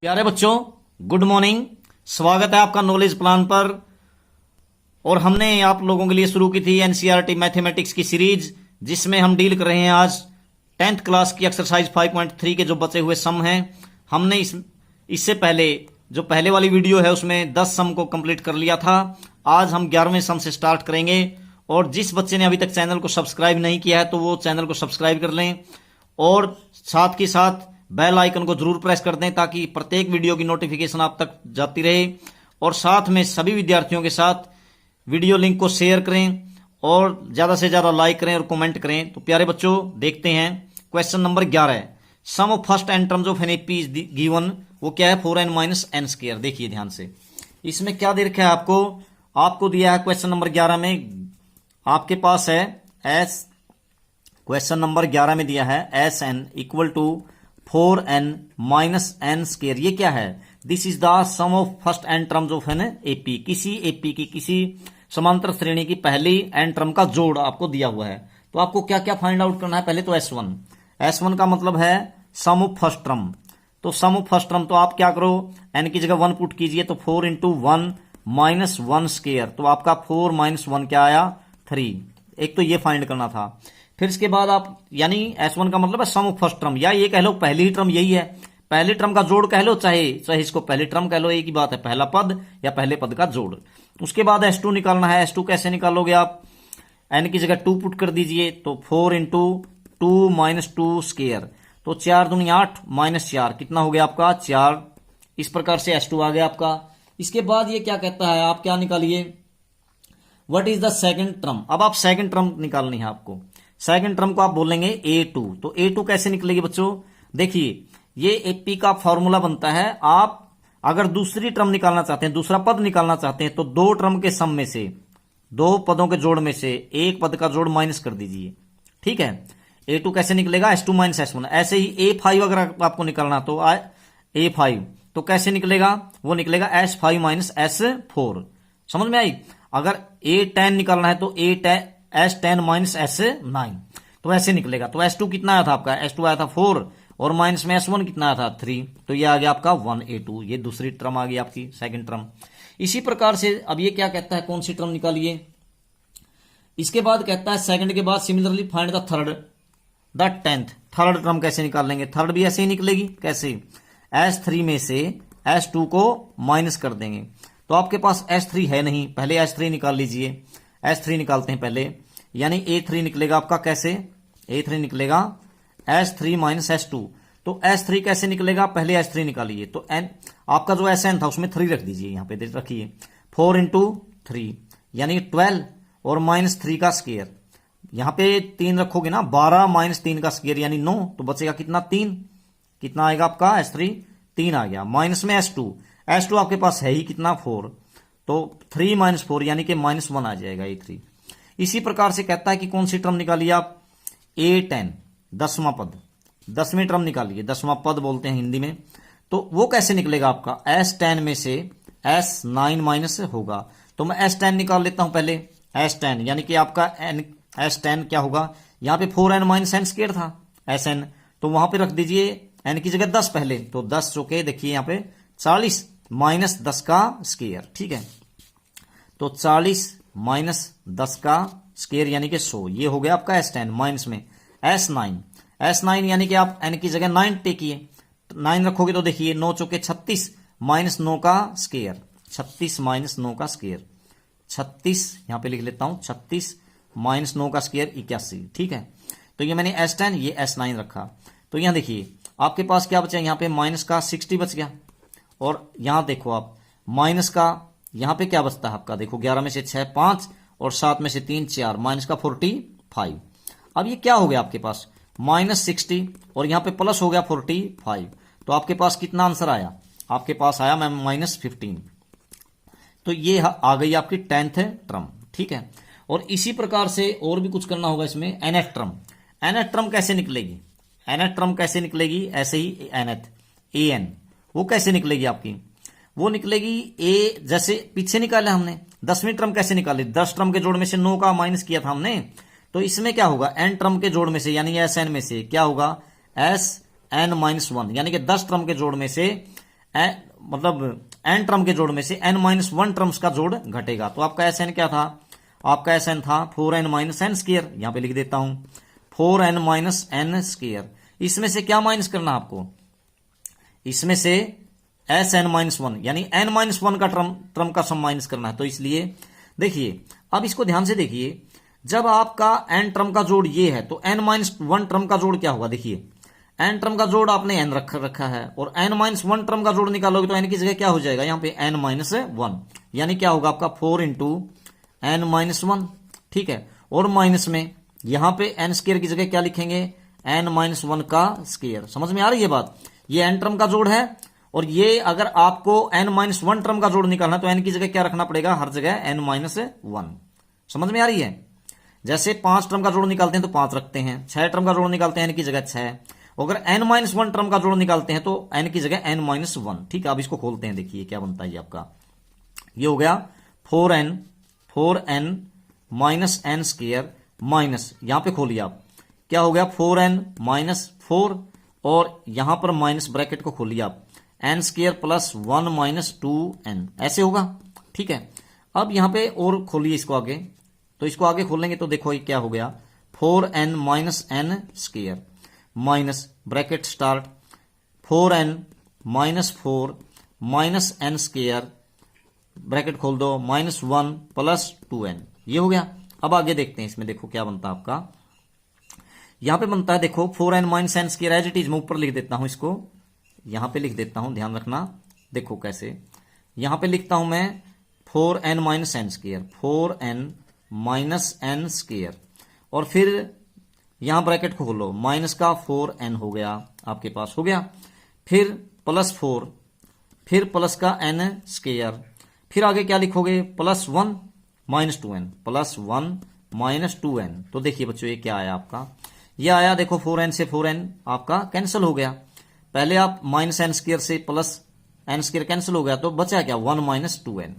प्यारे बच्चों, good morning. स्वागत है आपका नॉलेज प्लान पर। और हमने आप लोगों के लिए शुरू की थी एनसीईआरटी मैथमेटिक्स की सीरीज, जिसमें हम डील कर रहे हैं आज 10th क्लास की एक्सरसाइज 5.3 के जो बचे हुए सम हैं। हमने इससे पहले जो पहले वाली वीडियो है उसमें 10 सम को कंप्लीट कर लिया था। आज हम 11वें सम से स्टार्ट करेंगे। और जिस बच्चे ने अभी तक चैनल को सब्सक्राइब नहीं किया है तो वो चैनल को सब्सक्राइब कर लें और साथ के साथ बेल आइकन को जरूर प्रेस कर दें ताकि प्रत्येक वीडियो की नोटिफिकेशन आप तक जाती रहे। और साथ में सभी विद्यार्थियों के साथ वीडियो लिंक को शेयर करें और ज्यादा से ज्यादा लाइक करें और कमेंट करें। तो प्यारे बच्चों, देखते हैं question number 11। Sum of first n terms of an AP is given. वो क्या है? 4n minus n square. देखिए ध्यान से, इसमें क्या दे रखा है आपको दिया है क्वेश्चन नंबर 11 में। आपके पास है एस, क्वेश्चन नंबर 11 में दिया है S n equal to 4n minus n square. ये क्या है? This is the sum of first n terms of an AP. किसी एपी की किसी समांतर श्रेणी की पहली एन टर्म का जोड़ आपको दिया हुआ है। तो आपको क्या क्या फाइंड आउट करना है? पहले तो S1 का मतलब है सम ऑफ फर्स्ट टर्म। तो सम ऑफ फर्स्ट टर्म, तो आप क्या करो, n की जगह 1 पुट कीजिए। तो 4 इंटू 1 माइनस 1 स्क्वायर। तो आपका 4 माइनस 1 क्या आया? 3। एक तो ये फाइंड करना था। फिर इसके बाद आप, यानी S1 का मतलब है सम ऑफ फर्स्ट टर्म, या ये कह लो पहली ही टर्म यही है, पहली टर्म का जोड़ कह लो, चाहे इसको पहली टर्म कह लो, एक ही बात है, पहला पद या पहले पद का जोड़। उसके बाद S2 निकालना है। S2 कैसे निकालोगे आप? n की जगह 2 पुट कर दीजिए। तो 4 इंटू 2 माइनस 2 स्क्वायर। तो 4 दूनी 8 माइनस 4 कितना हो गया आपका? 4। इस प्रकार से S2 आ गया आपका। इसके बाद ये क्या कहता है, आप क्या निकालिए, what is the second term. अब आप सेकंड टर्म निकालनी है आपको। सेकंड टर्म को आप बोलेंगे A2। तो A2 कैसे निकलेगी बच्चों? देखिए, ये एपी का फॉर्मूला बनता है। आप अगर दूसरी टर्म निकालना चाहते हैं, दूसरा पद निकालना चाहते हैं, तो दो टर्म के सम में से, दो पदों के जोड़ में से एक पद का जोड़ माइनस कर दीजिए। ठीक है। A2 कैसे निकलेगा? S2 minus S1। ऐसे ही A5 अगर आपको निकालना तो A5 तो कैसे निकलेगा? वो निकलेगा S5 माइनस S4। समझ में आई? अगर A10 निकालना है तो S10 माइनस S9। तो ऐसे निकलेगा। तो S2 कितना आया था आपका? S2 आया था 4 और माइनस में S1 कितना आया था? 3। तो ये आ गया आपका 1A2। ये दूसरी टर्म आ गई आपकी, सेकंड टर्म। इसी प्रकार से अब ये क्या कहता है, कौन सी टर्म निकालिए। इसके बाद कहता है सेकंड के बाद similarly find the third the 10th। Third term कैसे निकाल लेंगे? थर्ड भी ऐसे ही निकलेगी। कैसे? S3 में से S2 को माइनस कर देंगे। तो आपके पास S3 है नहीं, पहले S3 निकाल लीजिए। S3 निकालते हैं पहले, यानी A3 निकलेगा आपका। कैसे? A3 निकलेगा S3 माइनस S2। तो S3 कैसे निकलेगा? पहले S3 निकालिए। तो आपका जो SN था उसमें 3 रख दीजिए, यहां पे रखिए। 4 इंटू 3 यानी 12 और माइनस 3 का स्क्वायर। यहां पे 3 रखोगे ना, 12 माइनस 3 का स्क्वायर यानी 9। तो बचेगा कितना? 3। कितना आएगा आपका? S3 3 आ गया। माइनस में S2 आपके पास है ही कितना? 4। तो 3 माइनस 4 यानी कि माइनस 1 आ जाएगा A3। इसी प्रकार से कहता है कि कौन सी टर्म निकालिए आप? A10 10वां पद, 10वीं टर्म निकालिए। 10वां पद बोलते हैं हिंदी में। तो वो कैसे निकलेगा आपका? S10 में से S9 माइनस होगा। तो मैं S10 निकाल लेता हूं पहले। S10 यानी कि आपका S10 क्या होगा? यहां पे 4n माइनस एन स्क्वायर था SN, तो वहां पे रख दीजिए n की जगह 10 पहले। तो 10 चौके देखिए यहां पे 40 माइनस 10 का स्क्वायर। ठीक है। तो 40 माइनस 10 का स्क्वायर यानी कि 100। ये हो गया आपका S10। माइनस में S9 यानी कि आप n की जगह 9 टेकिए। 9 रखोगे तो देखिए 9 चौके 36 माइनस 9 का स्क्वायर। 36 माइनस 9 का स्क्वायर 36, यहां पे लिख लेता हूं 36 माइनस 9 का स्क्वायर 81। ठीक है। तो ये मैंने S10, ये S9 रखा। तो यहां देखिए आपके पास क्या बचा? यहां पे माइनस का 60 बच गया। और यहां देखो आप माइनस का, यहां पे क्या बचता है आपका? देखो 11 में से 6 5 और 7 में से 3 4, माइनस का 45। अब ये क्या हो गया आपके पास? माइनस 60 और यहां पे प्लस हो गया 45। तो आपके पास कितना आंसर आया? आपके पास आया मैम माइनस 15। तो ये आ गई आपकी 10th टर्म। ठीक है। और इसी प्रकार से और भी कुछ करना होगा इसमें। nth टर्म कैसे निकलेगी? nth टर्म कैसे निकलेगी? ऐसे ही nth an, वो कैसे निकलेगी आपकी? वो निकलेगी A, जैसे पीछे निकाला हमने 10वीं टर्म कैसे निकाली? 10 टर्म के जोड़ में से 9 का माइनस किया था हमने। तो इसमें क्या होगा? n टर्म के जोड़ में से यानी SN में से क्या होगा? SN माइनस 1 यानी कि 10 टर्म के जोड़ में से मतलब n टर्म के जोड़ में से n-1 टर्म्स का जोड़ घटेगा। तो आपका Sn क्या था? आपका Sn था 4n-n²। यहां पे लिख देता हूं 4n-n²। इसमें से क्या माइनस करना आपको? इसमें से Sn-1 यानी n-1 का टर्म का सम माइनस करना है। तो इसलिए देखिए, अब इसको ध्यान से देखिए, जब आपका n टर्म का जोड़ ये है तो n-1 टर्म का जोड़ क्या होगा? देखिए, n टर्म का जोड़ आपने n रखा है और n-1 टर्म का जोड़ निकालोगे तो n की जगह क्या हो जाएगा? यहां पे n-1 यानी क्या होगा आपका 4 इंटू n-1। ठीक है, और माइनस में यहां पे n² की जगह क्या लिखेंगे? n-1 का स्क्वायर। समझ में आ रही है बात? ये n टर्म का जोड़ है और ये अगर आपको n-1 टर्म का जोड़ निकालना है तो n की जगह क्या रखना पड़ेगा? हर जगह n-1। समझ में आ रही है? जैसे 5 टर्म का जोड़ निकालते हैं तो 5 रखते हैं, 6 टर्म का जोड़ निकालते हैं n की जगह 6, अगर n-1 टर्म का जोड़ निकालते हैं तो n की जगह n-1। ठीक है, अब इसको खोलते हैं, देखिए क्या बनता है। ये आपका ये हो गया 4n -n² माइनस, यहां पे खोलिए आप, क्या हो गया? 4n-4 और यहां पर माइनस ब्रैकेट को खोलिए आप, n² प्लस 1 - 2n, ऐसे होगा। ठीक है, अब यहां पे और खोलिए इसको आगे, तो इसको आगे खोलेंगे तो देखो ये क्या हो गया? 4n -n² minus bracket start 4n -4 -n² bracket खोल दो -1 प्लस 2n, ये हो गया। अब आगे देखते हैं इसमें, देखो क्या बनता है आपका। यहां पे बनता है देखो 4n -n² as it is. मैं ऊपर लिख देता हूं इसको, यहां पे लिख देता हूं, ध्यान रखना। देखो कैसे, यहां पे लिखता हूं मैं 4n -n², 4n -n² और फिर यहां ब्रैकेट खोलो, माइनस का 4n हो गया, आपके पास हो गया, फिर प्लस 4, फिर प्लस का n², फिर आगे क्या लिखोगे? +1 - 2n, +1 - 2n। तो देखिए बच्चों ये क्या आया आपका? ये आया देखो 4n से 4n आपका कैंसिल हो गया। पहले आप -n² से प्लस n² कैंसिल हो गया तो बचा क्या? 1 - 2n,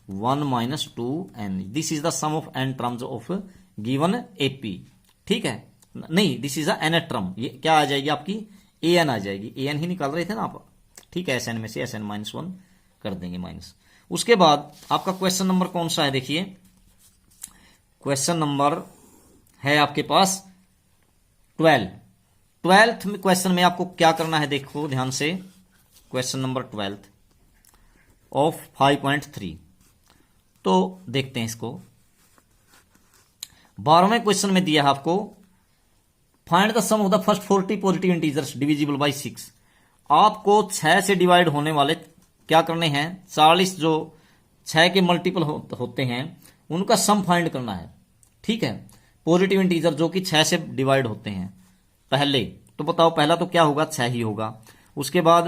1 - 2n। This is the sum of n terms of given AP। ठीक है, नहीं, this is a nth term. ये क्या आ जाएगी आपकी? an आ जाएगी। an ही निकाल रहे थे ना आप? ठीक है, Sn में से Sn-1 कर देंगे माइनस। उसके बाद आपका क्वेश्चन नंबर कौन सा है? देखिए, क्वेश्चन नंबर है आपके पास 12th में क्वेश्चन में आपको क्या करना है? देखो ध्यान से, क्वेश्चन नंबर 12 ऑफ 5.3। तो देखते हैं इसको। 12वें क्वेश्चन में दिया है आपको find the sum of the first 40 positive integers divisible by 6। आपको 6 से डिवाइड होने वाले क्या करने हैं? 40 जो 6 के मल्टीपल होते हैं उनका सम फाइंड करना है। ठीक है, पॉजिटिव इंटीजर जो कि 6 से डिवाइड होते हैं। पहले तो बताओ, पहला तो क्या होगा? 6 ही होगा, उसके बाद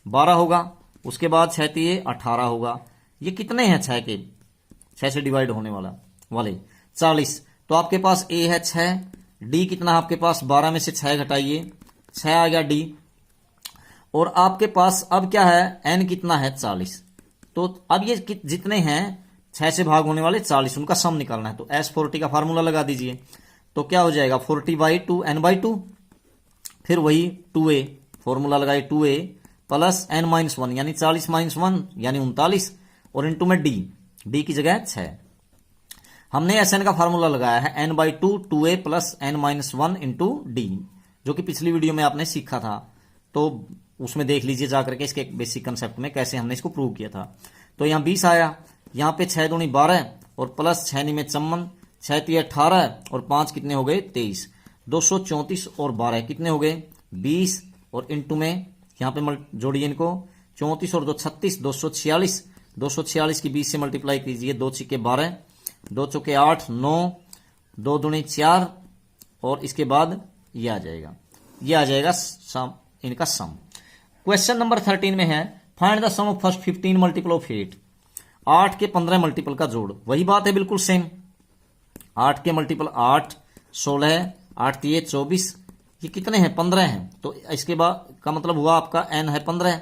12 होगा, उसके बाद 6 3 18 होगा। ये कितने हैं 6 के? 6 से डिवाइड होने वाले 40। तो आपके पास A है 6, D कितना है आपके पास? 12 में से 6 घटाइए, 6 आ गया D। और आपके पास अब क्या है? N कितना है? 40। तो अब ये जितने हैं 6 से भाग होने वाले 40, उनका सम निकालना है। तो S40 का फार्मूला लगा दीजिए, तो क्या हो जाएगा? 40/2 n/2, फिर वही 2a, फॉर्मूला लगाए 2a प्लस n-1 यानी 40 - 1 यानी 39 और इंटू में d की जगह 6। हमने Sn का फार्मूला लगाया है n/2 2a plus n-1 into d, जो कि पिछली वीडियो में आपने सीखा था, तो उसमें देख लीजिए जाकर के इसके बेसिक कंसेप्ट में कैसे हमने इसको प्रूव किया था। तो यहाँ 20 आया, यहाँ पे 6 दूनी 12 और प्लस 6 नी में 54, 6 3 18 और 5 कितने हो गए? 23, 234 और 12 कितने हो गए? 20 और इंटू में यहाँ पे जोड़िए इनको, 34 और 2 36, 246, 246 की 20 से मल्टीप्लाई कीजिए, 2 छिके 12, 2 चौके 8, 9, 2 दूनी 4 और इसके बाद ये आ जाएगा सम, इनका सम। क्वेश्चन नंबर 13 में है find the sum of first 15 multiple of 8। 8 के 15 मल्टीपल का जोड़, वही बात है बिल्कुल सेम। 8 के मल्टीपल 8 16, 8 3 24, ये कितने हैं? 15 हैं। तो इसके बाद का मतलब हुआ आपका n है 15,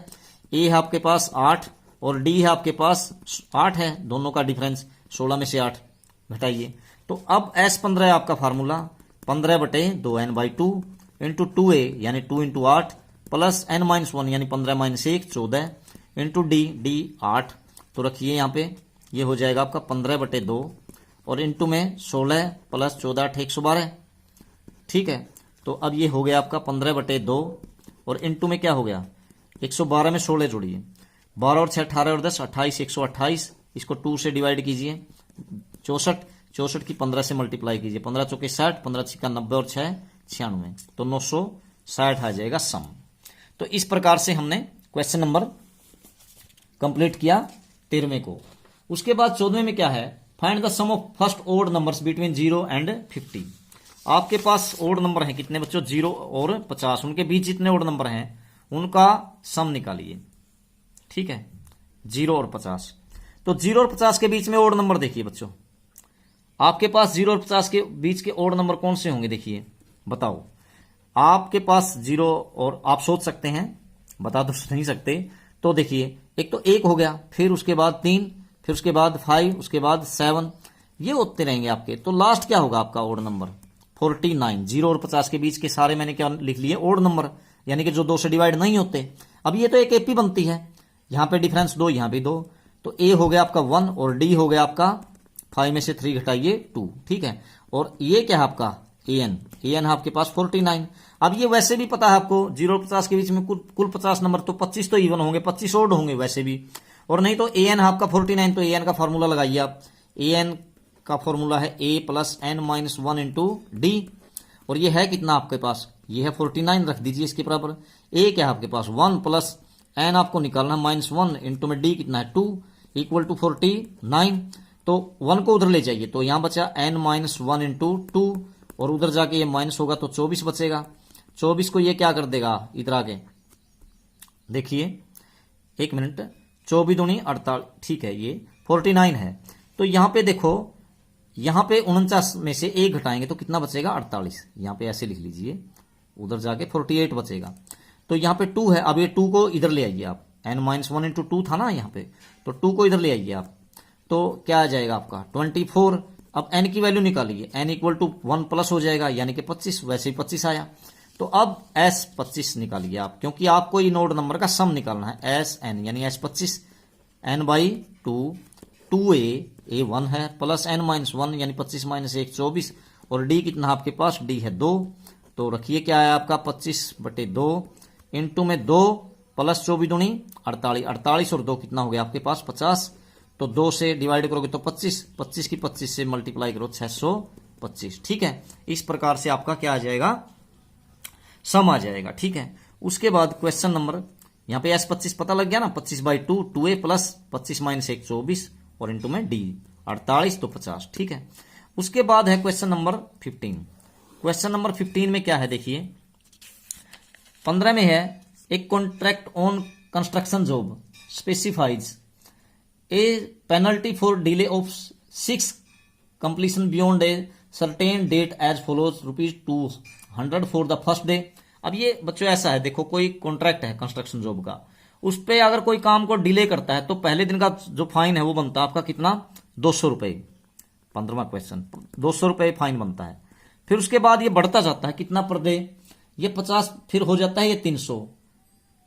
a है आपके पास 8 और d है आपके पास 8 है, दोनों का डिफरेंस 16 में से 8 घटाइए। तो अब S15 है आपका फार्मूला 15/2 n/2 इंटू 2a यानी 2 इंटू 8 प्लस n-1 यानी 15-1 14 इंटू डी 8। तो रखिए यहाँ पे ये हो जाएगा आपका 15/2 और इंटू में 16 प्लस 14 8 112। ठीक है, तो अब ये हो गया आपका 15/2 और इंटू में क्या हो गया 112 में 16 जोड़िए, 12 और 6 18 और 10 28 128। इसको 2 से डिवाइड कीजिए 64 की 15 से मल्टीप्लाई कीजिए, 15 चौके 60, 15 छिक्का 90 और 6 96, तो 960 आ जाएगा सम। तो इस प्रकार से हमने क्वेश्चन नंबर कंप्लीट किया 13वें को। उसके बाद 14वें में क्या है, find the sum of first odd numbers between 0 and 50। आपके पास ओड नंबर हैं कितने बच्चों, 0 और 50, उनके बीच जितने ओड नंबर हैं उनका सम निकालिए। ठीक है, 0 और 50। तो 0 और 50 के बीच में ओड नंबर देखिए बच्चों, आपके पास 0 और 50 के बीच के ओड नंबर कौन से होंगे, देखिए बताओ। आपके पास 0 और आप सोच सकते हैं, बता तो नहीं सकते, तो देखिए एक तो 1 हो गया, फिर उसके बाद 3, फिर उसके बाद 5, उसके बाद 7, ये होते रहेंगे आपके। तो लास्ट क्या होगा आपका ओड नंबर 49। 0 और 50 के बीच के सारे मैंने क्या लिख लिए, ओड नंबर, यानी कि जो 2 से डिवाइड नहीं होते। अब ये तो एक एपी बनती है, यहां पे डिफरेंस 2, यहां भी 2, तो ए हो गया आपका 1 और डी हो गया आपका 5 में से 3 घटाइए 2। ठीक है, और ये क्या है आपका एन है आपके पास 49। अब ये वैसे भी पता है आपको 0 और 50 के बीच में कुल 50 नंबर, तो 25 तो इवन होंगे, 25 ओड होंगे वैसे भी, और नहीं तो एन है आपका 49। तो एन का फॉर्मूला लगाइए आप, एन का फॉर्मूला है a plus n-1 into D, और ये है कितना आपके पास, ये है 49, रख दीजिए इसके बराबर। a क्या है आपके पास 1 प्लस n आपको निकालना है -1 इंटू में d कितना है 2 इक्वल टू 49। तो 1 को उधर ले जाइए, तो यहां बचा n-1 इंटू 2, और उधर जाके ये माइनस होगा तो 24 बचेगा। 24 को ये क्या कर देगा इधर आके, देखिए 1 मिनट, 24 दूनी 48, ठीक है ये 49 है। तो यहां पे देखो, यहां पे 49 में से 1 घटाएंगे तो कितना बचेगा 48, यहां पे ऐसे लिख लीजिए, उधर जाके 48 बचेगा। तो यहां पे 2 है, अब ये 2 को इधर ले आइए आप, n-1 इंटू 2 था ना यहाँ पे, तो 2 को इधर ले आइए आप, तो क्या आ जाएगा आपका 24। अब n की वैल्यू निकालिए, n इक्वल टू 1 प्लस हो जाएगा यानी कि 25, वैसे ही 25 आया। तो अब s 25 निकालिए आप, क्योंकि आपको ये नोड नंबर का सम निकालना है, s n यानी s 25 n/2 2a 1 है प्लस n-1 यानी 25 माइनस 1 24, और d कितना आपके पास, d है 2। तो रखिए क्या है आपका 25/2 इंटू में 2 प्लस 24 दूनी 48, 48 और 2 कितना हो गया आपके पास 50। तो 2 से डिवाइड करोगे तो 25, 25 की 25 से मल्टीप्लाई करो 625। ठीक है, इस प्रकार से आपका क्या आ जाएगा, सम आ जाएगा। ठीक है, उसके बाद क्वेश्चन नंबर, यहाँ पे s 25 पता लग गया ना, 25/2 2a प्लस 25 माइनस 1 24 और इंटू में d 48 तो 50। ठीक है, उसके बाद है क्वेश्चन नंबर 15। क्वेश्चन नंबर 15 में क्या है देखिए, 15 में है, एक contract on construction job specifies a penalty for delay of 6 completion beyond a certain date as follows ₹200 for the first day. अब ये बच्चों ऐसा है, देखो कोई कॉन्ट्रैक्ट है कंस्ट्रक्शन जॉब का, उस पे अगर कोई काम को डिले करता है तो पहले दिन का जो फाइन है वो बनता है आपका कितना, 200 रुपए। 15वां क्वेश्चन, 200 रुपए फाइन बनता है। फिर उसके बाद ये बढ़ता जाता है कितना पर डे, ये 50, फिर हो जाता है ये 300।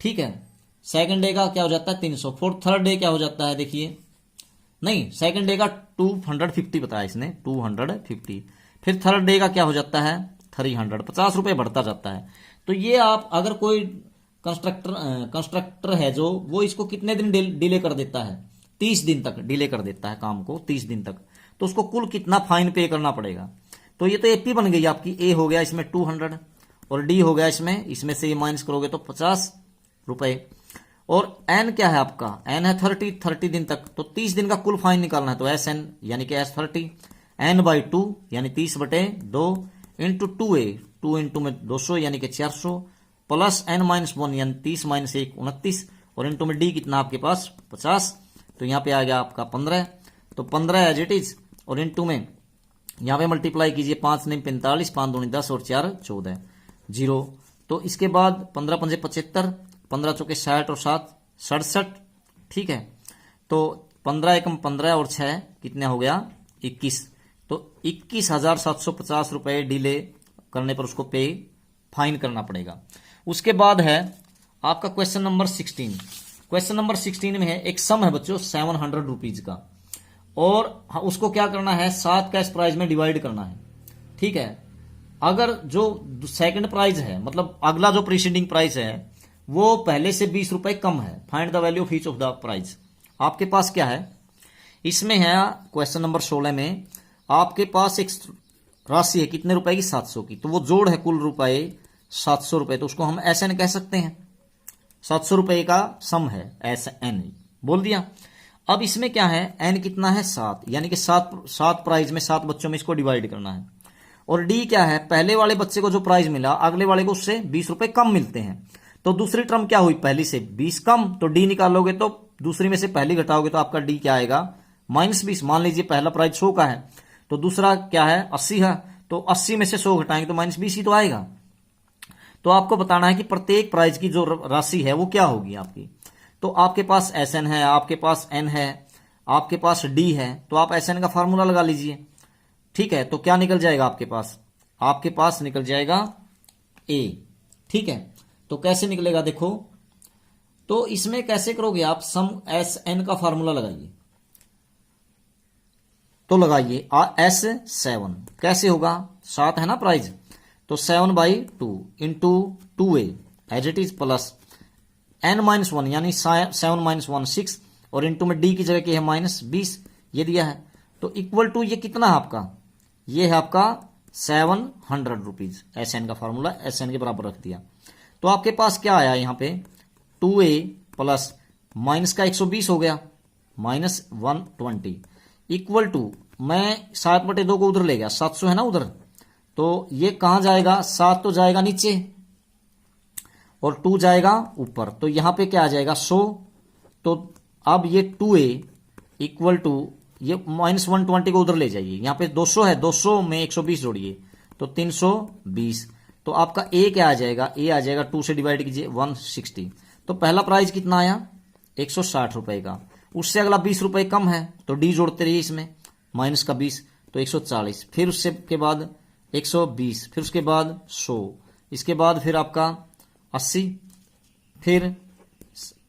ठीक है, सेकंड डे का क्या हो जाता है 300, फोर्थ थर्ड डे क्या हो जाता है देखिए, नहीं सेकंड डे का 250 बताया इसने 250, फिर थर्ड डे का क्या हो जाता है 300, 50 रुपए बढ़ता जाता है। तो ये आप अगर कोई कंस्ट्रक्टर है जो, वो इसको कितने दिन डिले कर देता है, 30 दिन तक डिले कर देता है काम को, 30 दिन तक, तो उसको कुल कितना फाइन पे करना पड़ेगा। तो ये तो एपी बन गई आपकी, ए हो गया इसमें 200 और डी हो गया इसमें से ये माइनस करोगे तो 50 रुपए, और एन क्या है आपका, एन है 30 दिन तक, तो 30 दिन का कुल फाइन निकालना है, तो एस एन यानी कि एस 30 n/2 यानी 30/2 इंटू 2a 2 इंटू में 200 यानी कि 400 प्लस n-1 यानी 30 माइनस 1 29, और इंटू में डी कितना आपके पास 50। तो यहाँ पे आ गया आपका 15, तो 15 एज इट इज, और इंटू में यहाँ पे मल्टीप्लाई कीजिए, 5 9 45, 5 दूनी 10 और 4 14 0। तो इसके बाद 15 पंजे 75, 15 चौके 60 और 7 67। ठीक है, तो 15 एकम 15 और 6 कितने हो गया 21, तो 21,750 रुपए डिले करने पर उसको पे फाइन करना पड़ेगा। उसके बाद है आपका क्वेश्चन नंबर 16। क्वेश्चन नंबर 16 में है एक सम है बच्चों 700 रुपीज का, और उसको क्या करना है, 7 कैश प्राइज में डिवाइड करना है। ठीक है, अगर जो सेकंड प्राइज है, मतलब अगला जो प्रीसीडिंग प्राइस है, वो पहले से 20 रुपए कम है, find the value of each of the prize. आपके पास क्या है, इसमें है क्वेश्चन नंबर 16 में आपके पास एक राशि है कितने रुपए की, 700 की। तो वो जोड़ है कुल रुपए 700 रुपए, तो उसको हम एस एन कह सकते हैं। 700 रुपए का सम है, एस एन बोल दिया। अब इसमें क्या है, एन कितना है 7, यानी कि 7 प्राइज में 7 बच्चों में इसको डिवाइड करना है। और डी क्या है, पहले वाले बच्चे को जो प्राइज मिला अगले वाले को उससे 20 रुपए कम मिलते हैं। तो दूसरी टर्म क्या हुई, पहली से 20 कम, तो डी निकालोगे तो दूसरी में से पहली घटाओगे तो आपका डी क्या आएगा, -20। मान लीजिए पहला प्राइज 100 का है, तो दूसरा क्या है 80 है, तो 80 में से 100 घटाएंगे तो -20 ही तो आएगा। तो आपको बताना है कि प्रत्येक प्राइज की जो राशि है वो क्या होगी आपकी। तो आपके पास एस एन है, आपके पास एन है, आपके पास डी है, तो आप एस एन का फॉर्मूला लगा लीजिए। ठीक है, तो क्या निकल जाएगा आपके पास निकल जाएगा ए। ठीक है, तो कैसे निकलेगा देखो, तो इसमें कैसे करोगे आप, सम एस एन का फॉर्मूला लगाइए। तो लगाइए S7 कैसे होगा, 7 है ना प्राइज, तो 7/2 into 2a as it is plus n-1 यानी 7 - 1 6, और इंटू में d की जगह की है -20 ये दिया है, तो इक्वल टू ये कितना है आपका, ये है आपका 700 रुपीज। एस एन का फॉर्मूला एस एन के बराबर रख दिया। तो आपके पास क्या आया यहाँ पे, 2a प्लस माइनस का 120 हो गया, -120 इक्वल टू, मैं 7/2 को उधर ले गया, 700 है ना उधर, तो ये कहां जाएगा, 7 तो जाएगा नीचे और 2 जाएगा ऊपर, तो यहां पे क्या आ जाएगा 100। तो अब ये 2a इक्वल टू, ये -120 को उधर ले जाइए, यहां पे 200 है, 200 में 120 जोड़िए तो 320। तो आपका ए क्या आ जाएगा, ए आ जाएगा 2 से डिवाइड कीजिए 160। तो पहला प्राइस कितना आया 160 रुपए का, उससे अगला 20 रुपए कम है, तो डी जोड़ते रहिए इसमें, माइनस का 20 तो 140, फिर उससे के बाद 120, फिर उसके बाद 100, इसके बाद फिर आपका 80, फिर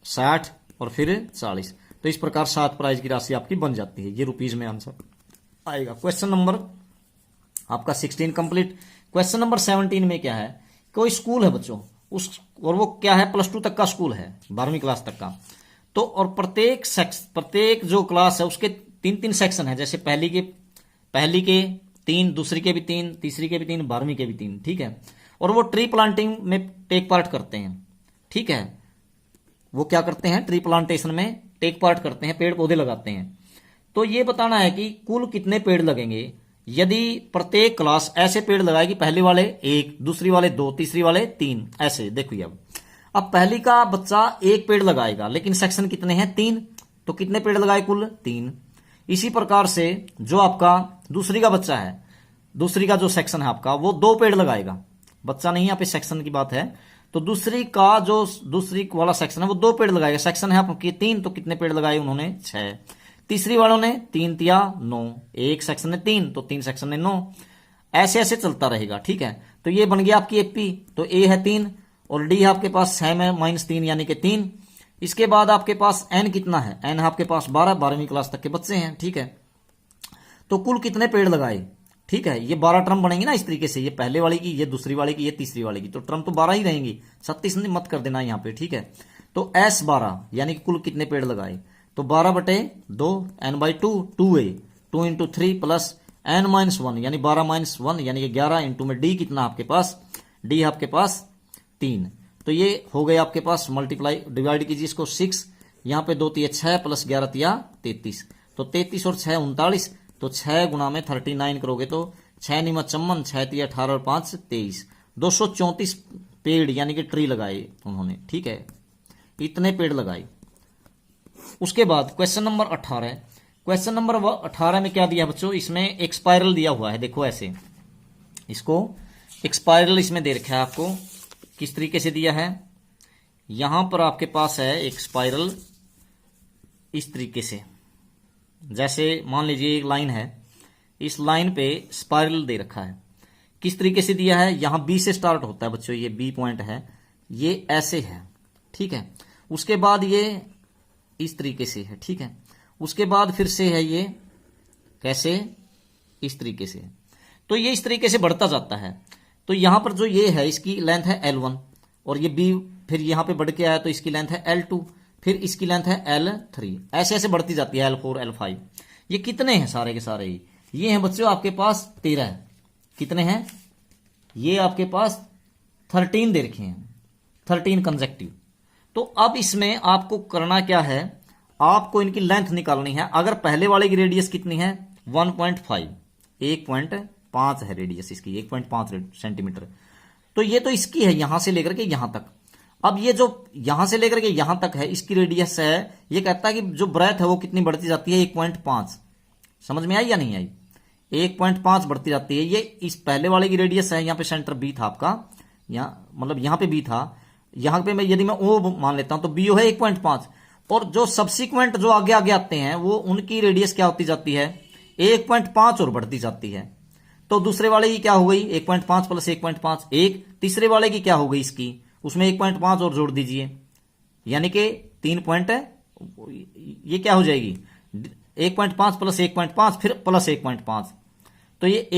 60 और फिर 40। तो इस प्रकार 7 प्राइज की राशि आपकी बन जाती है। ये रुपीज में आंसर आएगा। क्वेश्चन नंबर आपका 16 कंप्लीट। क्वेश्चन नंबर 17 में क्या है, कोई स्कूल है बच्चों, उस और वो क्या है +2 तक का स्कूल है, 12वीं क्लास तक का। तो और प्रत्येक जो क्लास है उसके 3-3 सेक्शन है, जैसे पहली के 3, दूसरी के भी 3, तीसरी के भी 3, 12वीं के भी 3। ठीक है, और वो ट्री प्लांटिंग में टेक पार्ट करते हैं। ठीक है, वो क्या करते हैं, ट्री प्लांटेशन में टेक पार्ट करते हैं, पेड़ पौधे लगाते हैं। तो ये बताना है कि कुल कितने पेड़ लगेंगे यदि प्रत्येक क्लास ऐसे पेड़ लगाएगी, पहले वाले 1, दूसरी वाले 2, तीसरी वाले 3, ऐसे। देखिए अब पहली का बच्चा 1 पेड़ लगाएगा, लेकिन सेक्शन कितने हैं 3, तो कितने पेड़ लगाए कुल 3। इसी प्रकार से जो आपका दूसरी का बच्चा है, दूसरी का जो सेक्शन है आपका, वो 2 पेड़ लगाएगा, बच्चा नहीं यहाँ पे सेक्शन की बात है। तो दूसरी वाला सेक्शन है वो 2 पेड़ लगाएगा, सेक्शन है आपके 3, तो कितने पेड़ लगाए उन्होंने 6। तीसरी वालों ने 3 तिया 9, एक सेक्शन ने 3 तो 3 सेक्शन ने 9, ऐसे ऐसे चलता रहेगा। ठीक है, तो ये बन गया आपकी एपी, तो ए है 3 और डी है आपके पास 6 में -3 यानी कि 3। इसके बाद आपके पास एन कितना है, एन है आपके पास 12, 12वीं क्लास तक के बच्चे हैं। ठीक है, तो कुल कितने पेड़ लगाए, ठीक है, ये 12 टर्म बनेंगी ना इस तरीके से, ये पहले वाली की, ये दूसरी वाली की, ये तीसरी वाली की, तो टर्म तो 12 ही रहेंगी, 37 मत कर देना यहाँ पे। ठीक है, तो S12 यानी कि कुल कितने पेड़ लगाए, तो 12/2 n/2 2a 2 × 3 प्लस n-1 यानी 12-1 यानी कि 11 इंटू में डी कितना आपके पास, डी आपके पास 3। तो ये हो गए आपके पास, मल्टीप्लाई डिवाइड कीजिए इसको 6, यहाँ पे 2 तिया 6 प्लस 11 तिया 33, तो 33 और 6 39, तो 6 गुना में 39 करोगे तो 6 × 9 = 54, 6 तिया 18 और 5 23, 234 पेड़ यानी कि ट्री लगाए उन्होंने। ठीक है, इतने पेड़ लगाए। उसके बाद क्वेश्चन नंबर 18, क्वेश्चन नंबर 18 में क्या दिया बच्चों, इसमें एक स्पाइरल दिया हुआ है। देखो ऐसे, इसको एक स्पाइरल इसमें दे रखा है आपको, किस तरीके से दिया है, यहां पर आपके पास है एक स्पाइरल इस तरीके से, जैसे मान लीजिए एक लाइन है, इस लाइन पे स्पाइरल दे रखा है। किस तरीके से दिया है, यहां बी से स्टार्ट होता है बच्चों, ये बी पॉइंट है, ये ऐसे है, ठीक है। उसके बाद ये इस तरीके से है, ठीक है। उसके बाद फिर से है ये कैसे, इस तरीके से। तो ये इस तरीके से बढ़ता जाता है। तो यहां पर जो ये है इसकी लेंथ है L1 और ये B फिर यहां पे बढ़ के आया तो इसकी लेंथ है L2, फिर इसकी लेंथ है L3, ऐसे ऐसे बढ़ती जाती है L4 L5। ये कितने हैं सारे के सारे ही? ये हैं बच्चों आपके पास 13 है। कितने हैं? ये आपके पास 13 दे रखे हैं, 13 कंसेक्टिव। तो अब इसमें आपको करना क्या है, आपको इनकी लेंथ निकालनी है। अगर पहले वाले की रेडियस कितनी है 1.5, 1.5 है रेडियस इसकी, 1.5 सेंटीमीटर। तो ये तो इसकी है यहां से लेकर के यहां तक। अब ये जो यहां से लेकर के यहां तक है इसकी रेडियस है, ये कहता है कि जो ब्रेथ है वो कितनी बढ़ती जाती है 1.5। समझ में आई या नहीं आई? 1.5 बढ़ती जाती है। ये इस पहले वाले की रेडियस है, यहां पे सेंटर बी था आपका, यहाँ मतलब यहां पे बी था, यहां पे मैं यदि मैं ओ मान लेता हूं तो बी है 1.5। और जो सब्सिक्वेंट जो आगे आगे आते हैं वो उनकी रेडियस क्या होती जाती है 1.5 और बढ़ती जाती है। तो दूसरे वाले की क्या हो गई 1.5 प्लस 1.5 1, तीसरे वाले की क्या हो गई इसकी, उसमें 1.5 और जोड़ दीजिए, यानी कि 3 पॉइंट, ये क्या हो जाएगी 1.5 प्लस 1.5 फिर प्लस 1.5, तो ये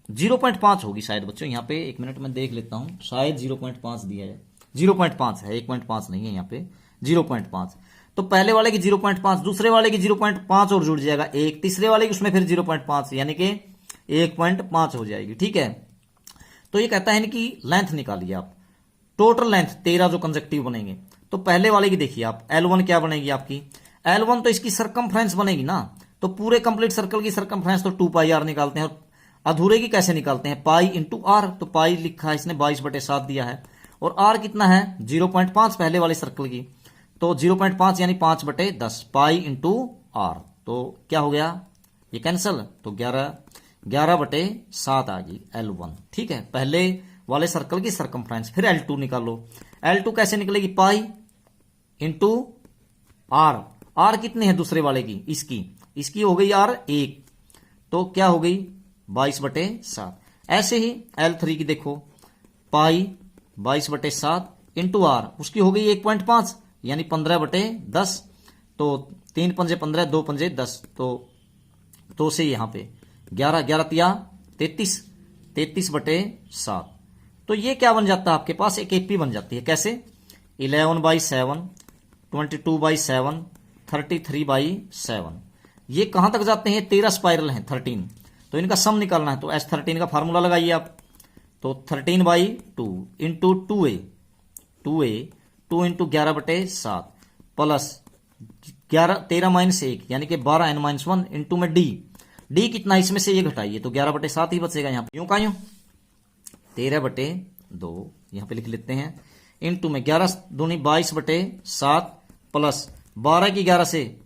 0.5 होगी शायद बच्चों। यहां पे 1 मिनट में देख लेता हूं, शायद 0.5 दिया है, 0.5 है, 1.5 नहीं है, यहां पे 0.5। तो पहले वाले की 0.5, दूसरे वाले की 0.5 और जुड़ जाएगा 1, तीसरे वाले की उसमें फिर 0.5, यानी कि 1.5 हो जाएगी, ठीक है। तो ये कहता है इनकी लेंथ निकालिए आप, टोटल लेंथ 13 जो कंसेक्टिव बनेंगे। तो पहले वाले की देखिए आप, L1 क्या बनेगी आपकी, L1 तो इसकी सरकमफ्रेंस बनेगी ना, तो पूरे कंप्लीट सर्कल की सरकमफ्रेंस तो 2πr निकालते हैं। और अधूरे की कैसे निकालते हैं, पाई इंटू आर। तो पाई लिखा है इसने 22/7 दिया है, और आर कितना है 0.5 पहले वाले सर्कल की, तो 0.5 यानी 5/10 पाई इंटू आर। तो क्या हो गया ये कैंसल, तो 11/7 आ गई L1, ठीक है, पहले वाले सर्कल की सरकमफ्रेंस। फिर L2 निकालो, L2 कैसे निकलेगी, पाई इंटू आर। आर कितनी है दूसरे वाले की, इसकी हो गई आर 1, तो क्या हो गई 22/7। ऐसे ही L3 की देखो, पाई 22/7 इंटू आर, उसकी हो गई 1.5 यानी 15/10, तो 3 पंजे 15, 2 पंजे 10, तो से यहां पे 11, 11 तिया 33, 33/7। तो ये क्या बन जाता है आपके पास, एक एपी बन जाती है। कैसे 11/7, 22/7, 33/7। ये कहां तक जाते हैं, 13 स्पाइरल हैं 13, तो इनका सम निकालना है। तो S13 का फार्मूला लगाइए आप, तो 13/2 इंटू 2a 2 इंटू 11/7 प्लस 13 - 1 यानी कि 12n-1 इंटू में डी कितना, इसमें से ये घटाइए तो 11/7 ही बचेगा। यहां यूं का यूं 13/2 यहां पे लिख लेते हैं, इंटू में 11 दूनी 22/7 प्लस 12 की 11 से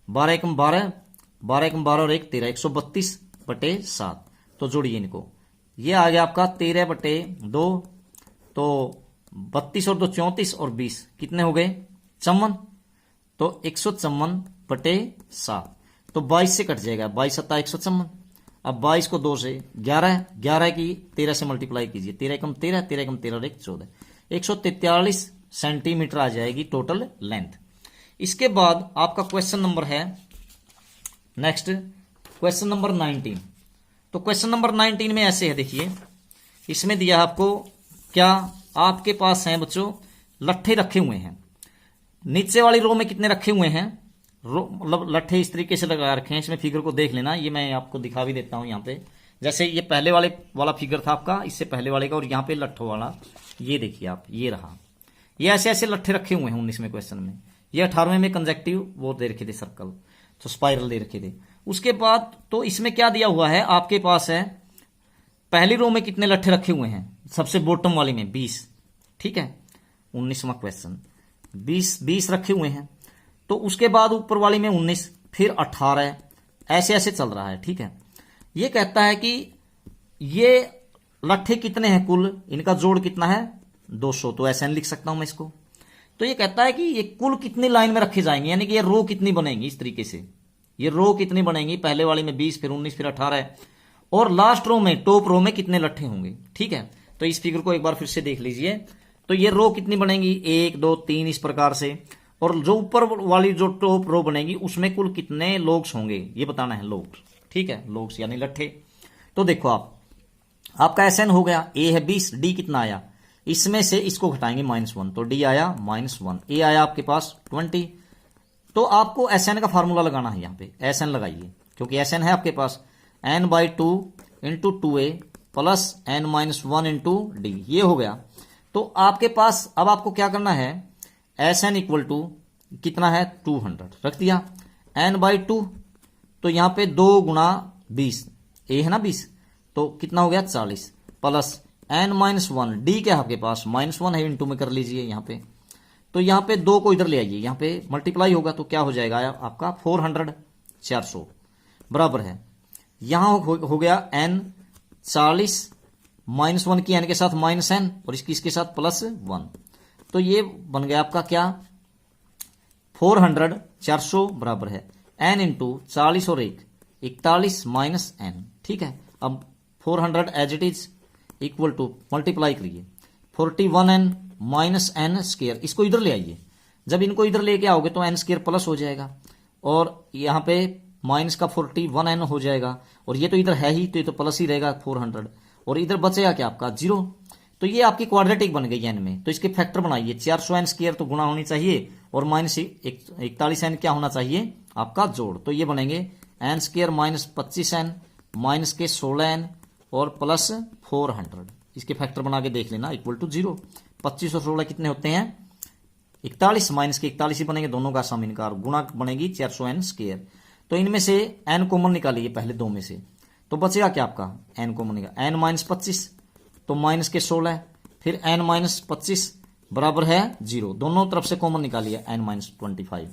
12 एकम 12, 12 एकम 12 और 1 13, 132/7। तो जोड़िए इनको, ये आ गया आपका 13/2, तो 32 और 2 34 और 20 कितने हो गए 54, तो 154/7। तो 22 से कट जाएगा, 22 7 154। अब 22 को 2 से 11 है, 11 की 13 से मल्टीप्लाई कीजिए, 13 एकम 13, 13 एकम 13 और 1 14, 143 सेंटीमीटर आ जाएगी टोटल लेंथ। इसके बाद आपका क्वेश्चन नंबर है नेक्स्ट, क्वेश्चन नंबर 19। तो क्वेश्चन नंबर 19 में ऐसे है, देखिए इसमें दिया आपको क्या, आपके पास हैं बच्चों लट्ठे रखे हुए हैं। नीचे वाली रो में कितने रखे हुए हैं, मतलब लट्ठे इस तरीके से लगा रखे हैं। इसमें फिगर को देख लेना, ये मैं आपको दिखा भी देता हूं यहाँ पे। जैसे ये पहले वाला फिगर था आपका, इससे पहले वाले का, और यहाँ पे लट्ठों वाला, ये देखिए आप, ये रहा, ये ऐसे ऐसे लट्ठे रखे हुए हैं 19वें क्वेश्चन में। ये 18वें में कंजेक्टिव वो दे रखे थे सर्कल, तो स्पाइरल दे रखे थे। उसके बाद तो इसमें क्या दिया हुआ है आपके पास है, पहली रो में कितने लट्ठे रखे हुए हैं, सबसे बॉटम वाली में 20, ठीक है, 19वां क्वेश्चन 20 रखे हुए हैं। तो उसके बाद ऊपर वाली में 19, फिर 18, ऐसे ऐसे चल रहा है, ठीक है। ये कहता है कि ये लट्ठे कितने हैं कुल, इनका जोड़ कितना है 200, तो ऐसे लिख सकता हूं मैं इसको। तो ये कहता है कि ये कुल कितनी लाइन में रखे जाएंगे, यानी कि ये रो कितनी बनेगी, इस तरीके से ये रो कितनी बनेगी, पहले वाली में 20, फिर 19, फिर 18, और लास्ट रो में टॉप रो में कितने लट्ठे होंगे, ठीक है। तो इस फिगर को एक बार फिर से देख लीजिए, तो ये रो कितनी बनेगी, 1 2 3 इस प्रकार से। और जो ऊपर वाली जो टॉप रो बनेगी उसमें कुल कितने लोग्स होंगे ये बताना है, लोग्स। ठीक है, लोग्स यानी लट्ठे। तो देखो आपका एसएन हो गया, ए है 20, डी कितना आया, इसमें से इसको घटाएंगे -1, तो डी आया -1, ए आया आपके पास 20। तो आपको एसएन का फार्मूला लगाना है, यहां पे एसएन लगाइए, क्योंकि एसएन है आपके पास n/2 into 2a plus n-1 into D, ये हो गया। तो आपके पास अब आपको क्या करना है, एसएन इक्वल टू कितना है 200 रख दिया, n/2 तो यहां पे 2 गुणा 20, ए है ना 20, तो कितना हो गया 40 प्लस n-1, डी क्या है आपके पास -1 है, इंटू में कर लीजिए यहां पे। तो यहां पे 2 को इधर ले आइए, यहां पे मल्टीप्लाई होगा तो क्या हो जाएगा आपका 400 400 बराबर है, यहां हो गया n 40 -1 की n के साथ -n और इसके साथ +1, तो ये बन गया आपका क्या 400 400 बराबर है n इंटू 40 और 1 41 -n। ठीक है, अब 400 as it is equal to multiply करिए 41n -n स्क्वायर, इसको इधर ले आइए, जब इनको इधर लेके आओगे तो n स्क्वायर प्लस हो जाएगा और यहां पे माइनस का 41n हो जाएगा, और ये तो इधर है ही तो ये तो प्लस ही रहेगा 400, और इधर बचेगा क्या आपका 0। तो ये आपकी क्वाड्रेटिक बन गई n में, तो इसके फैक्टर बनाइए, 400n स्क्वायर तो गुणा होनी चाहिए और -41n क्या होना चाहिए आपका जोड़, तो ये बनेंगे n स्क्वायर -25n माइनस के 16n और प्लस 400, इसके फैक्टर बना के देख लेना इक्वल टू 0। 25 और 16 कितने होते हैं 41, माइनस के 41 ही बनेंगे, दोनों का सम इनका, गुणा बनेगी 400n स्क्वायर। तो इनमें से n कॉमन निकालिए पहले 2 में से, तो बचेगा क्या आपका n कॉमन निकाल n -25 तो माइनस के 16, फिर n -25 बराबर है 0, दोनों तरफ से कॉमन निकालिए n -25,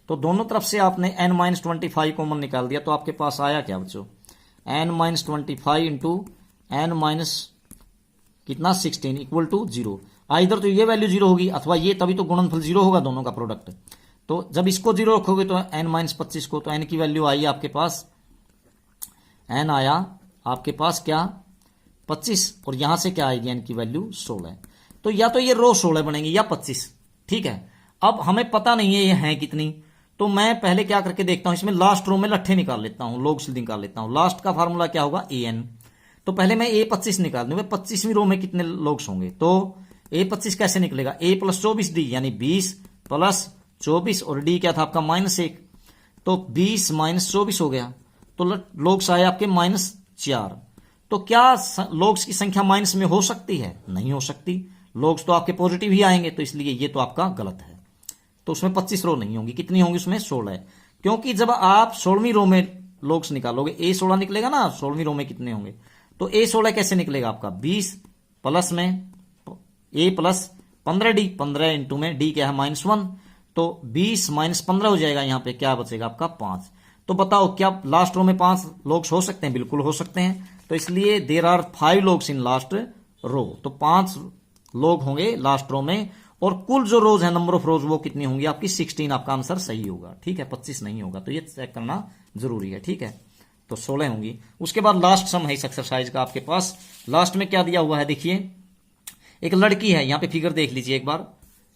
तो दोनों तरफ से आपने n -25 कॉमन निकाल दिया, तो आपके पास आया क्या बच्चों n -25 इंटू n कितना 16 इक्वल टू 0। इधर तो ये वैल्यू 0 होगी अथवा ये, तभी तो गुणनफल 0 होगा दोनों का प्रोडक्ट। तो जब इसको 0 रखोगे तो n -25 को, तो n की वैल्यू आई आपके पास, n आया आपके पास क्या 25, और यहां से क्या आएगी n की वैल्यू 16। तो या तो ये रो 16 बनेंगे या 25। ठीक है, अब हमें पता नहीं है ये है कितनी, तो मैं पहले क्या करके देखता हूं, इसमें लास्ट रो में लट्ठे निकाल लेता हूं, लोग्स निकाल लेता हूं। लास्ट का फार्मूला क्या होगा an, तो पहले मैं a25 निकाल दूंगा, 25वीं रो में कितने लोग्स होंगे, तो a25 कैसे निकलेगा, a + 24 d यानी 20 + 24 और d क्या था आपका -1, तो 20 - 24 हो गया, तो लोग्स आए आपके -4। तो क्या लोग्स की संख्या माइनस में हो सकती है, नहीं हो सकती, लोग्स तो आपके पॉजिटिव ही आएंगे, तो इसलिए ये तो आपका गलत है, तो उसमें 25 रो नहीं होंगी, कितनी होंगी उसमें 16 है, क्योंकि जब आप 16वीं रो में लोग्स निकालोगे a16 निकलेगा ना, 16वीं रो में कितने होंगे, तो a16 कैसे निकलेगा आपका 20 प्लस में a प्लस 15d, 15 इंटू में d क्या है -1, तो 20 - 15 हो जाएगा, यहां पे क्या बचेगा आपका 5। तो बताओ क्या लास्ट रो में 5 लोग्स हो सकते हैं, बिल्कुल हो सकते हैं, तो इसलिए there are 5 logs in last row, तो 5 लोग होंगे लास्ट रो में, और कुल जो रोज है नंबर ऑफ रोज वो कितनी होंगी आपकी 16, आपका आंसर सही होगा। ठीक है, 25 नहीं होगा, तो ये चेक करना जरूरी है। ठीक है, तो 16 होंगी। उसके बाद लास्ट सम है इस एक्सरसाइज का आपके पास, लास्ट में क्या दिया हुआ है देखिए, एक लड़की है, यहां पे फिगर देख लीजिए एक बार,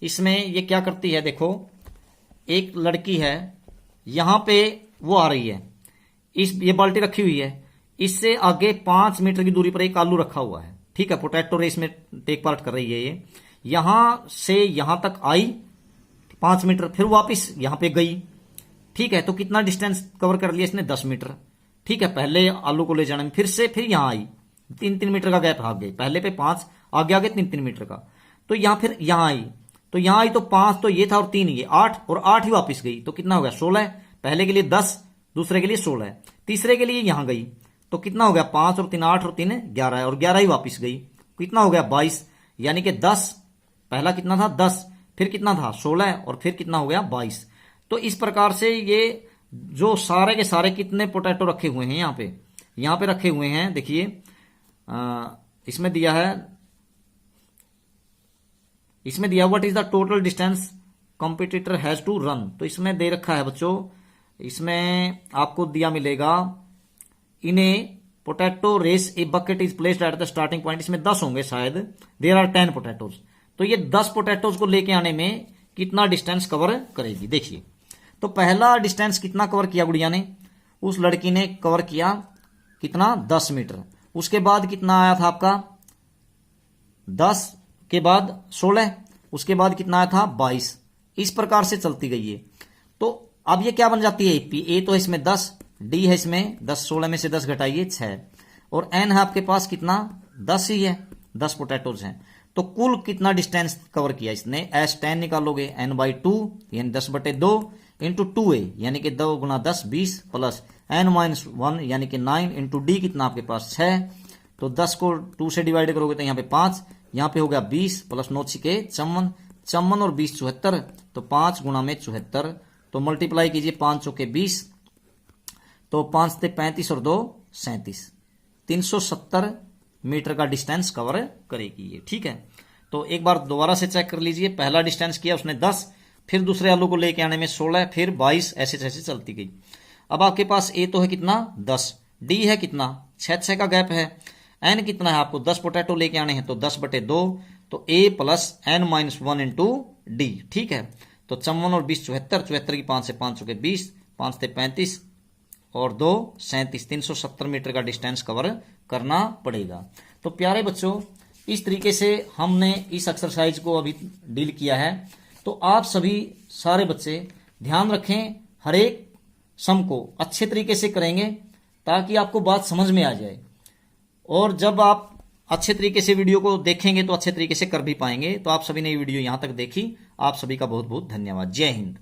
इसमें ये क्या करती है, देखो एक लड़की है, यहां पे वो आ रही है, ये बाल्टी रखी हुई है, इससे आगे 5 मीटर की दूरी पर एक आलू रखा हुआ है। ठीक है, पोटैटो रेस में टेक पार्ट कर रही है ये, यहां से यहां तक आई 5 मीटर, फिर वापस यहां पे गई। ठीक है, तो कितना डिस्टेंस कवर कर लिया इसने 10 मीटर। ठीक है, पहले आलू को ले जाने में फिर यहां आई 3-3 मीटर का गैप भाग गई, पहले पे 5 आगे 3-3 मीटर का, तो यहां फिर यहां आई, तो यहां आई तो 5 तो ये था और 3 ये 8, और 8 ही वापस गई, तो कितना हो गया 16। पहले के लिए 10, दूसरे के लिए 16, तीसरे के लिए यहां गई, तो कितना हो गया 5 और 3 8 और 3 11 है, और 11 ही वापस गई, कितना हो गया 22, यानी कि 10 पहला कितना था 10, फिर कितना था 16 और फिर कितना हो गया 22। तो इस प्रकार से ये जो सारे के सारे कितने पोटैटो रखे हुए हैं यहां पे रखे हुए हैं, देखिए इसमें दिया है, इसमें दिया what is the total distance competitor has to run, तो इसमें दे रखा है बच्चों, इसमें आपको दिया मिलेगा in a potato race a bucket is placed at the starting point, इसमें 10 होंगे शायद, देयर आर 10 पोटैटोज, तो ये 10 पोटैटोज को लेके आने में कितना डिस्टेंस कवर करेगी। देखिए, तो पहला डिस्टेंस कितना कवर किया गुड़िया ने, उस लड़की ने कवर किया कितना 10 मीटर। उसके बाद कितना आया था आपका 10 के बाद 16, उसके बाद कितना आया था 22। इस प्रकार से चलती गई है। तो अब ये क्या बन जाती है, ए तो है इसमें 10, डी है इसमें 10, 16 में से 10 घटाइए 6, और एन है आपके पास कितना 10 ही है, 10 पोटैटोज हैं। तो कुल कितना डिस्टेंस कवर किया इसने, एस 10 निकालोगे, एन बाई 2 यानी 10/2 इंटू 2a यानी कि 2 गुना 10 20 प्लस एन माइनस 1 यानी कि 9 इंटू डी कितना आपके पास 6। तो 10 को 2 से डिवाइड करोगे तो यहाँ पे 5, यहाँ पे हो गया 20 प्लस 9 छिके 54, 54 और 20 74, तो 5 गुना में 74, तो मल्टीप्लाई कीजिए 5 चौके 20, तो 5 से 35 और 2 37, 370 मीटर का डिस्टेंस कवर करेगी ये। ठीक है, तो एक बार दोबारा से चेक कर लीजिए। पहला डिस्टेंस किया उसने 10, फिर दूसरे आलू को लेके आने में 16, फिर 22, ऐसे ऐसे चलती गई। अब आपके पास ए तो है कितना 10, डी है कितना 6 का गैप है, एन कितना है आपको 10 पोटैटो लेके आने हैं तो 10/2, तो a plus n minus 1 into d. ठीक है, तो 54 और 20 74, 74 की 5 से 5 चौके 20, 5 से 35 और 2 37, 370 मीटर का डिस्टेंस कवर करना पड़ेगा। तो प्यारे बच्चों, इस तरीके से हमने इस एक्सरसाइज को अभी डील किया है। तो आप सभी सारे बच्चे ध्यान रखें, हर एक सम को अच्छे तरीके से करेंगे ताकि आपको बात समझ में आ जाए, और जब आप अच्छे तरीके से वीडियो को देखेंगे तो अच्छे तरीके से कर भी पाएंगे। तो आप सभी ने ये वीडियो यहां तक देखी, आप सभी का बहुत बहुत धन्यवाद। जय हिंद।